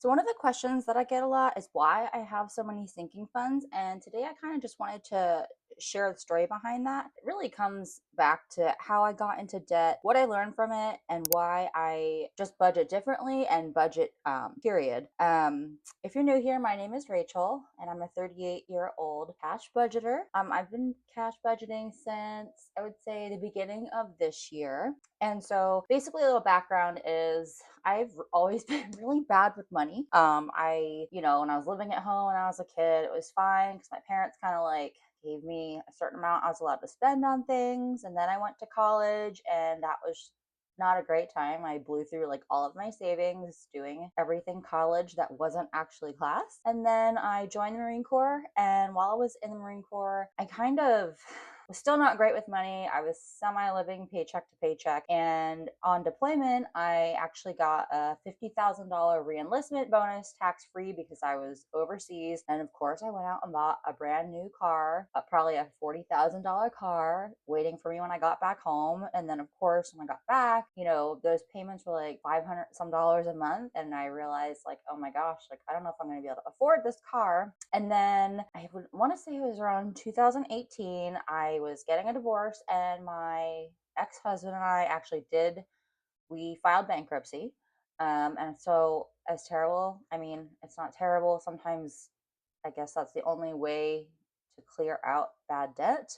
So one of the questions that I get a lot is why I have so many sinking funds. And today I kind of just wanted to share the story behind that. It really comes back to how I got into debt, what I learned from it, and why I just budget differently and budget, period. If you're new here, my name is Rachel, and I'm a 38-year-old cash budgeter. I've been cash budgeting since I would say the beginning of this year. And so basically a little background is I've always been really bad with money. When I was living at home when I was a kid, it was fine because my parents kind of like gave me a certain amount I was allowed to spend on things. And then I went to college and that was not a great time. I blew through like all of my savings doing everything college that wasn't actually class. And then I joined the Marine Corps. And while I was in the Marine Corps, I kind of was still not great with money. I was semi living paycheck to paycheck. And on deployment, I actually got a $50,000 reenlistment bonus tax free because I was overseas. And of course, I went out and bought a brand new car, probably a $40,000 car, waiting for me when I got back home. And then, of course, when I got back, those payments were like 500 some dollars a month. And I realized, like, oh my gosh, like, I don't know if I'm going to be able to afford this car. And then I would want to say it was around 2018. I was getting a divorce, and my ex-husband and I actually we filed bankruptcy. And so, as terrible, I mean, it's not terrible. Sometimes I guess that's the only way to clear out bad debt.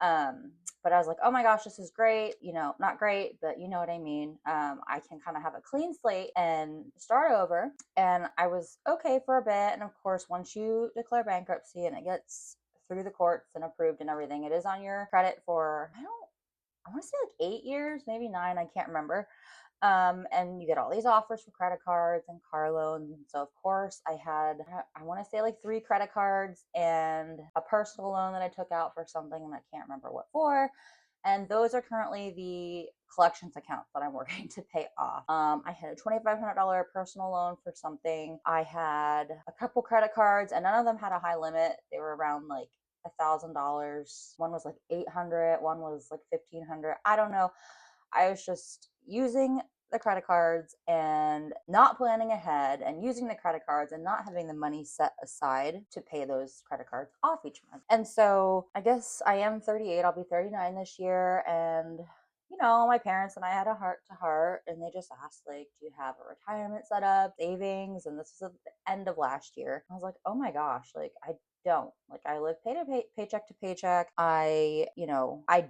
Um, but I was like, oh my gosh, this is great. Not great, but you know what I mean. I can kind of have a clean slate and start over. And I was okay for a bit. And of course, once you declare bankruptcy and it gets through the courts and approved and everything, it is on your credit for, I want to say like 8 years, maybe nine, I can't remember. And you get all these offers for credit cards and car loans. And so, of course, I had, I want to say like three credit cards and a personal loan that I took out for something, and I can't remember what for. And those are currently the collections accounts that I'm working to pay off. I had a $2,500 personal loan for something. I had a couple credit cards, and none of them had a high limit. They were around like $1,000. One was like 800. One was like 1,500. I don't know. I was just using the credit cards and not planning ahead and using the credit cards and not having the money set aside to pay those credit cards off each month. And so I guess I am 38, I'll be 39 this year. And my parents and I had a heart to heart, and they just asked, like, do you have a retirement set up, savings? And this was at the end of last year. I was like, oh my gosh, like, I don't. Like, I live paycheck to paycheck. I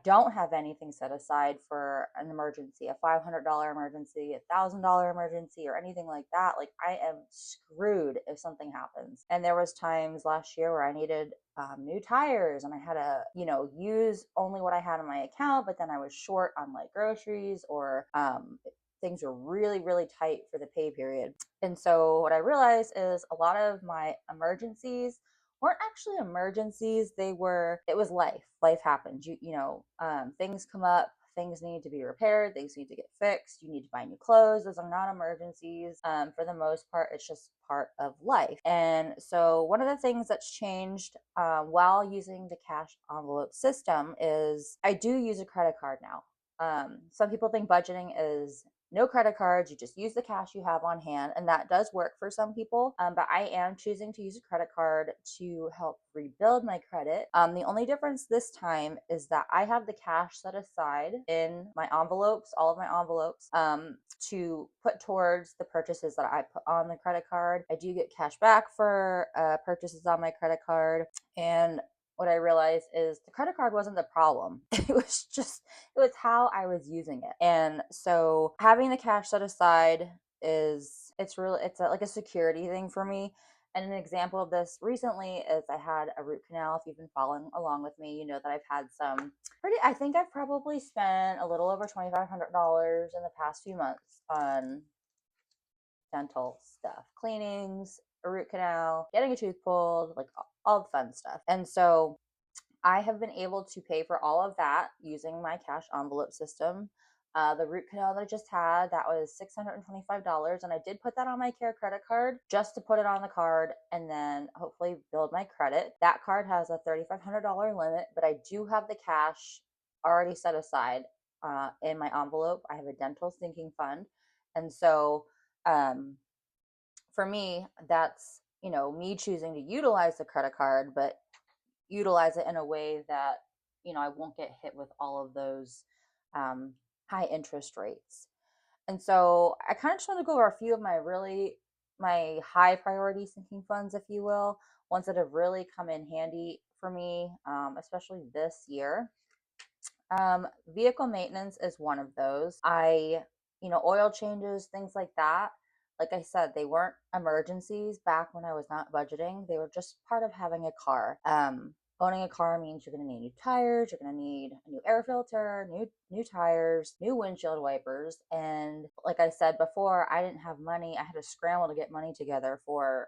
don't have anything set aside for an emergency, a $500 emergency, $1,000 emergency, or anything like that. Like, I am screwed if something happens. And there was times last year where I needed new tires, and I had to, use only what I had in my account, but then I was short on like groceries, or things were really, really tight for the pay period. And so what I realized is a lot of my emergencies weren't actually emergencies. It was life. Life happens. Things come up, things need to be repaired, things need to get fixed, you need to buy new clothes. Those are not emergencies. For the most part, it's just part of life. And so one of the things that's changed while using the cash envelope system is I do use a credit card now. Some people think budgeting is no credit cards, you just use the cash you have on hand, and that does work for some people. But I am choosing to use a credit card to help rebuild my credit. The only difference this time is that I have the cash set aside in my envelopes, all of my envelopes, to put towards the purchases that I put on the credit card. I do get cash back for purchases on my credit card. And what I realized is the credit card wasn't the problem. It was how I was using it. And so having the cash set aside like a security thing for me. And an example of this recently is I had a root canal. If you've been following along with me, you know that I've had I think I've probably spent a little over $2,500 in the past few months on dental stuff, cleanings, a root canal, getting a tooth pulled, like all the fun stuff. And so I have been able to pay for all of that using my cash envelope system. The root canal that I just had, that was $625. And I did put that on my Care credit card just to put it on the card and then hopefully build my credit. That card has a $3,500 limit, but I do have the cash already set aside in my envelope. I have a dental sinking fund. And so, um, for me, that's, me choosing to utilize the credit card, but utilize it in a way that, I won't get hit with all of those um, high interest rates. And so I kind of just want to go over a few of my high priority sinking funds, if you will, ones that have really come in handy for me, especially this year. Vehicle maintenance is one of those. Oil changes, things like that. Like I said, they weren't emergencies back when I was not budgeting. They were just part of having a car. Owning a car means you're going to need new tires, you're going to need a new air filter, new tires, new windshield wipers, and like I said before, I didn't have money. I had to scramble to get money together for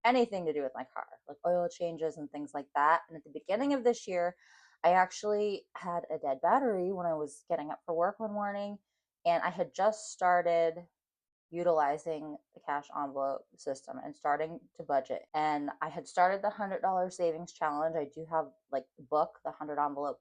anything to do with my car, like oil changes and things like that. And at the beginning of this year, I actually had a dead battery when I was getting up for work one morning, and I had just started utilizing the cash envelope system and starting to budget. And I had started the $100 savings challenge. I do have like the book, the 100 envelope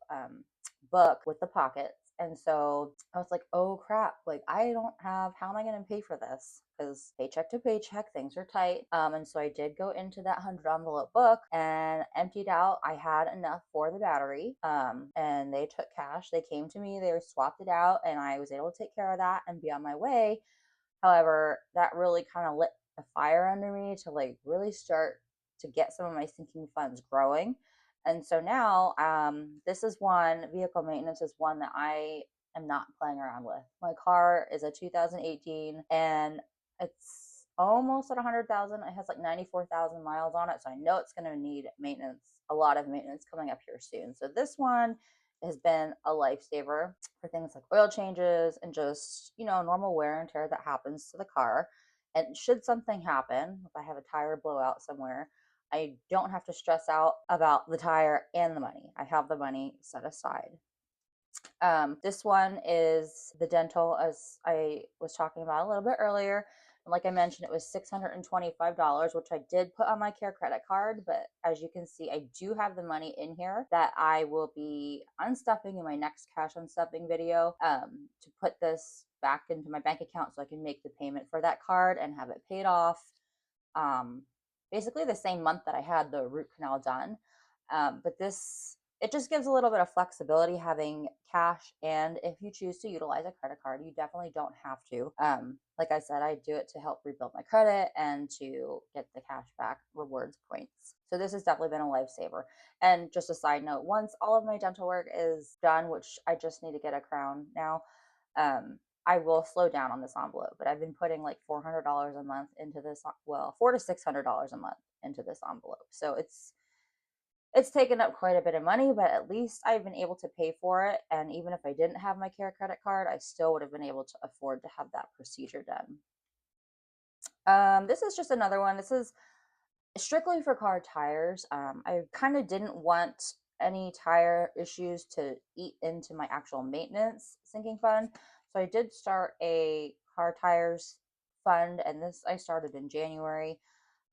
book with the pockets. And so I was like, oh crap, like I don't have, how am I going to pay for this? Because paycheck to paycheck, things are tight. And so I did go into that 100 envelope book and emptied out. I had enough for the battery. And they took cash. They came to me, they swapped it out, and I was able to take care of that and be on my way. However, that really kind of lit the fire under me to like really start to get some of my sinking funds growing. And so now, this is one, vehicle maintenance is one that I am not playing around with. My car is a 2018 and it's almost at 100,000. It has like 94,000 miles on it. So I know it's going to need maintenance, a lot of maintenance coming up here soon. So this one has been a lifesaver for things like oil changes and just, normal wear and tear that happens to the car. And should something happen, if I have a tire blowout somewhere, I don't have to stress out about the tire and the money. I have the money set aside. This one is the dental, as I was talking about a little bit earlier. And like I mentioned, it was $625, which I did put on my Care credit card. But as you can see, I do have the money in here that I will be unstuffing in my next cash unstuffing video, to put this back into my bank account so I can make the payment for that card and have it paid off. Um, Basically the same month that I had the root canal done. But this, it just gives a little bit of flexibility having cash. And if you choose to utilize a credit card, you definitely don't have to. Like I said, I do it to help rebuild my credit and to get the cash back rewards points. So this has definitely been a lifesaver. And just a side note, once all of my dental work is done, which I just need to get a crown now, I will slow down on this envelope, but I've been putting like $400 a month into this, well, $400 to $600 a month into this envelope. So it's taken up quite a bit of money, but at least I've been able to pay for it. And even if I didn't have my Care credit card, I still would have been able to afford to have that procedure done. This is just another one. This is strictly for car tires. I kind of didn't want any tire issues to eat into my actual maintenance sinking fund. So I did start a car tires fund, and this I started in January.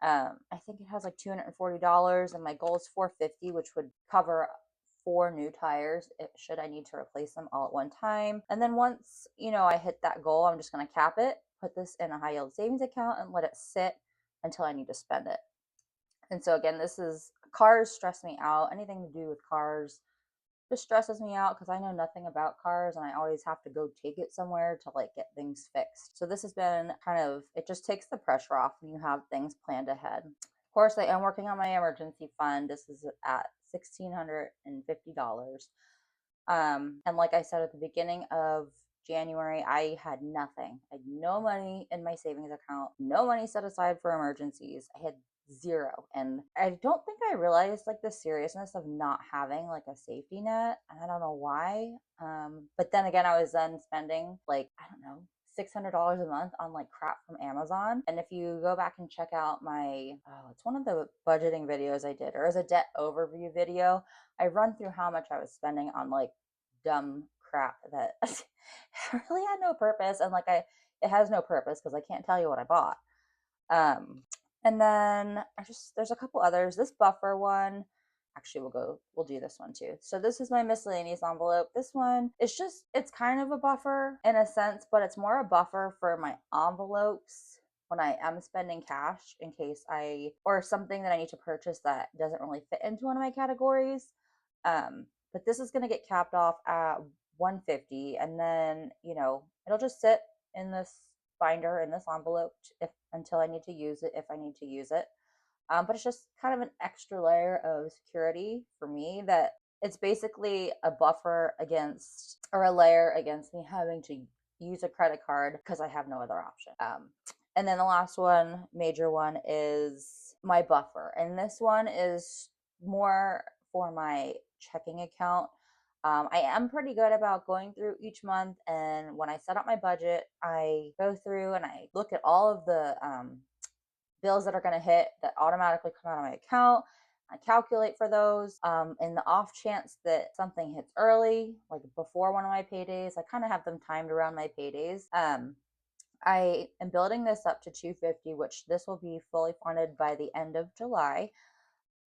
I think it has like $240, and my goal is $450, which would cover 4 new tires should I need to replace them all at one time. And then once I hit that goal, I'm just going to cap it, put this in a high yield savings account, and let it sit until I need to spend it. And so again, this is, cars stress me out. Anything to do with cars just stresses me out because I know nothing about cars and I always have to go take it somewhere to like get things fixed. So this has been kind of, it just takes the pressure off when you have things planned ahead. Of course, I am working on my emergency fund. This is at $1,650. And like I said at the beginning of January, I had nothing. I had no money in my savings account, no money set aside for emergencies. I had zero. And I don't think I realized like the seriousness of not having like a safety net. And I don't know why. But then again, I was then spending like, I don't know, $600 a month on like crap from Amazon. And if you go back and check out my, oh, it's one of the budgeting videos I did, or as a debt overview video, I run through how much I was spending on like dumb crap that really had no purpose. And like it has no purpose because I can't tell you what I bought. And then there's a couple others. This buffer one, actually we'll do this one too. So this is my miscellaneous envelope. This one is just, it's kind of a buffer in a sense, but it's more a buffer for my envelopes when I am spending cash in case or something that I need to purchase that doesn't really fit into one of my categories. But this is going to get capped off at 150, and then, it'll just sit in this binder, in this envelope, if until I need to use it, if I need to use it. But it's just kind of an extra layer of security for me, that it's basically a buffer against, or a layer against me having to use a credit card because I have no other option. And then the last one, major one, is my buffer. And this one is more for my checking account. I am pretty good about going through each month, and when I set up my budget, I go through and I look at all of the bills that are going to hit that automatically come out of my account. I calculate for those. In the off chance that something hits early, like before one of my paydays, I kind of have them timed around my paydays. I am building this up to 250, which this will be fully funded by the end of July.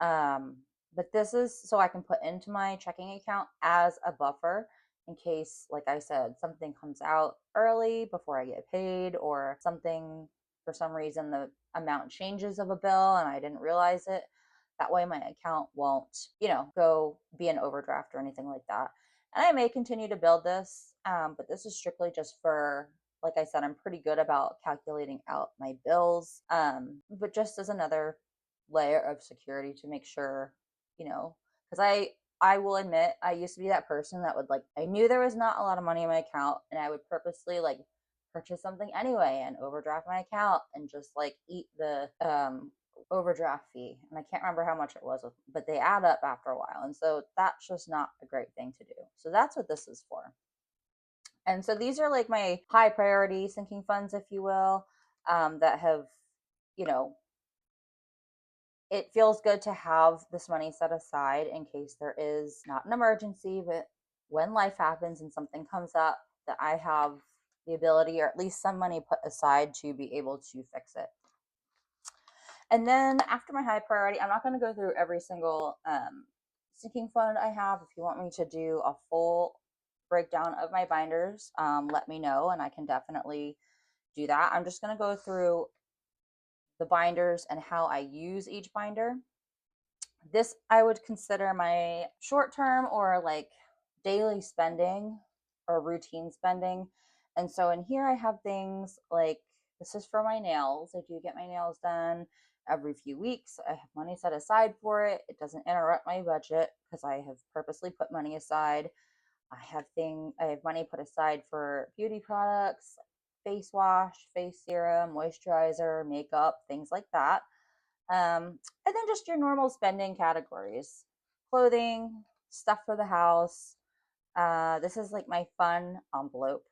Um, but this is so I can put into my checking account as a buffer in case, like I said, something comes out early before I get paid, or something, for some reason, the amount changes of a bill and I didn't realize it. That way my account won't, go be an overdraft or anything like that. And I may continue to build this, but this is strictly just for, like I said, I'm pretty good about calculating out my bills, but just as another layer of security to make sure, because I will admit, I used to be that person that would, like, I knew there was not a lot of money in my account, and I would purposely, like, purchase something anyway and overdraft my account and just, like, eat the overdraft fee. And I can't remember how much it was, but they add up after a while. And so that's just not a great thing to do. So that's what this is for. And so these are like my high priority sinking funds, if you will, that have, you know, it feels good to have this money set aside in case there is not an emergency, but when life happens and something comes up, that I have the ability, or at least some money put aside, to be able to fix it. And then after my high priority, I'm not going to go through every single sinking fund I have. If you want me to do a full breakdown of my binders, let me know and I can definitely do that. I'm just going to go through the binders and how I use each binder. This I would consider my short term, or like daily spending, or routine spending. And so in here I have things like, this is for my nails. I do get my nails done every few weeks. I have money set aside for it. It doesn't interrupt my budget because I have purposely put money aside. I have money put aside for beauty products, face wash, face serum, moisturizer, makeup, things like that. And then just your normal spending categories: clothing, stuff for the house. This is like my fun envelope,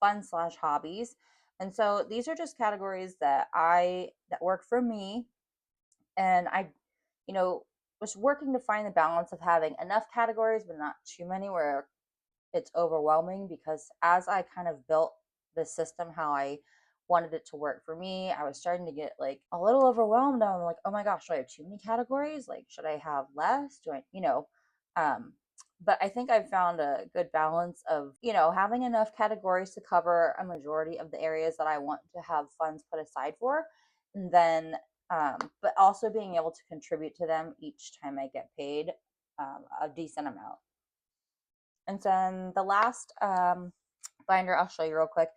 fun slash hobbies. And so these are just categories that work for me. And I, you know, was working to find the balance of having enough categories, but not too many where it's overwhelming, because as I kind of built the system how I wanted it to work for me, I was starting to get like a little overwhelmed. I'm like, oh my gosh, do I have too many categories? Like, should I have less? Um, but I think I've found a good balance of, having enough categories to cover a majority of the areas that I want to have funds put aside for. And then, but also being able to contribute to them each time I get paid a decent amount. And then the last binder I'll show you real quick.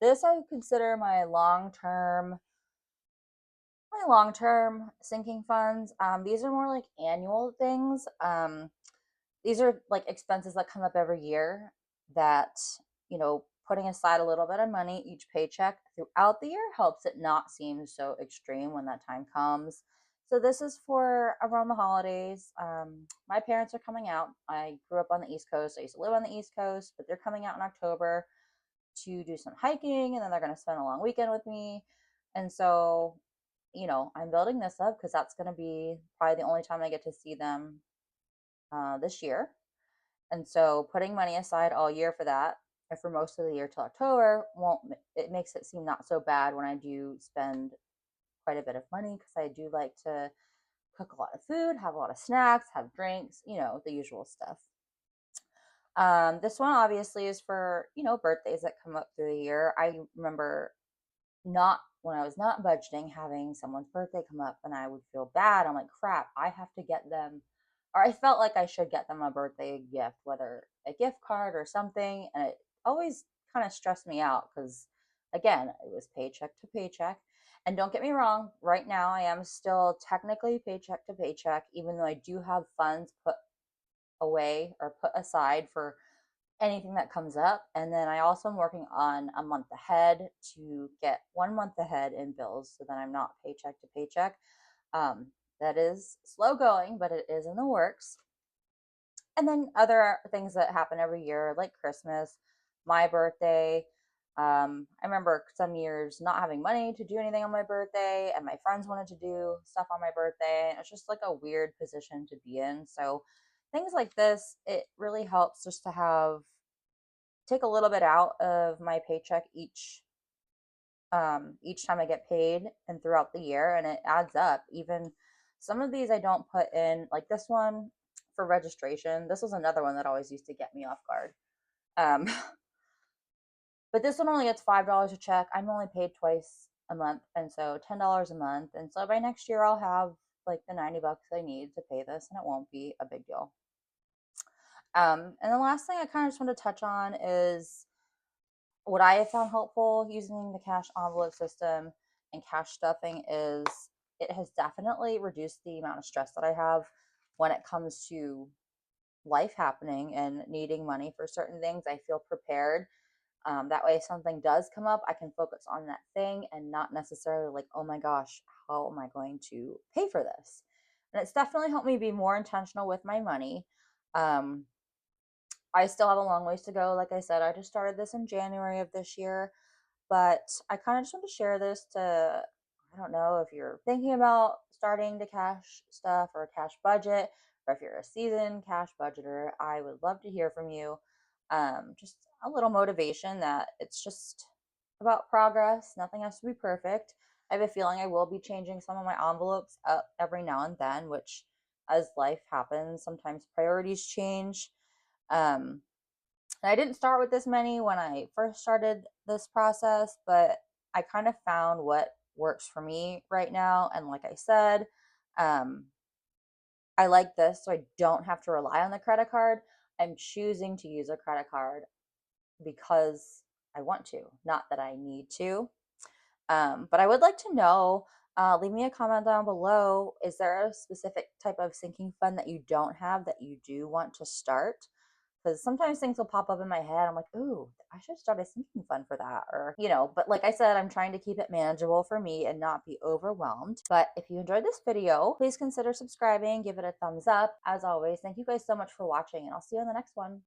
This I consider my long term sinking funds. These are more like annual things. These are like expenses that come up every year that, putting aside a little bit of money each paycheck throughout the year helps it not seem so extreme when that time comes. So this is for around the holidays. My parents are coming out. I grew up on the East Coast. I used to live on the East Coast, but they're coming out in October to do some hiking, and then they're going to spend a long weekend with me. And so, I'm building this up because that's going to be probably the only time I get to see them this year. And so putting money aside all year for that, and for most of the year till October, won't it makes it seem not so bad when I do spend quite a bit of money, because I do like to cook a lot of food, have a lot of snacks, have drinks, the usual stuff. This one obviously is for, birthdays that come up through the year. I remember not when I was not budgeting, having someone's birthday come up and I would feel bad. I'm like, crap, I have to get them, or I felt like I should get them a birthday gift, whether a gift card or something. And it always kind of stressed me out because, again, it was paycheck to paycheck. And don't get me wrong, right now I am still technically paycheck to paycheck, even though I do have funds put away or put aside for anything that comes up. And then I also am working on a month ahead to get 1 month ahead in bills so that I'm not paycheck to paycheck. Um, that is slow going, but it is in the works. And then other things that happen every year, like Christmas, my birthday. I remember some years not having money to do anything on my birthday, and my friends wanted to do stuff on my birthday. And it's just like a weird position to be in. So, things like this, it really helps just to have take a little bit out of my paycheck each time I get paid and throughout the year, and it adds up. Even some of these I don't put in, like this one for registration. This was another one that always used to get me off guard. Um, but this one only gets $5 a check. I'm only paid twice a month, and so $10 a month. And so by next year, I'll have like the $90 I need to pay this, and it won't be a big deal. And the last thing I kind of just want to touch on is what I have found helpful using the cash envelope system and cash stuffing is it has definitely reduced the amount of stress that I have when it comes to life happening and needing money for certain things. I feel prepared. That way, if something does come up, I can focus on that thing and not necessarily like, oh my gosh, how am I going to pay for this? And it's definitely helped me be more intentional with my money. Um, I still have a long ways to go. Like I said, I just started this in January of this year, but I kind of just want to share this to, I don't know if you're thinking about starting to cash stuff or a cash budget, or if you're a seasoned cash budgeter, I would love to hear from you. Just a little motivation that it's just about progress. Nothing has to be perfect. I have a feeling I will be changing some of my envelopes up every now and then, which as life happens, sometimes priorities change. Um, and I didn't start with this many when I first started this process, but I kind of found what works for me right now. And like I said, um, I like this so I don't have to rely on the credit card. I'm choosing to use a credit card because I want to, not that I need to. But I would like to know, leave me a comment down below. Is there a specific type of sinking fund that you don't have that you do want to start? Because sometimes things will pop up in my head. I'm like, ooh, I should start a sinking fund for that. Or, but like I said, I'm trying to keep it manageable for me and not be overwhelmed. But if you enjoyed this video, please consider subscribing, give it a thumbs up. As always, thank you guys so much for watching, and I'll see you on the next one.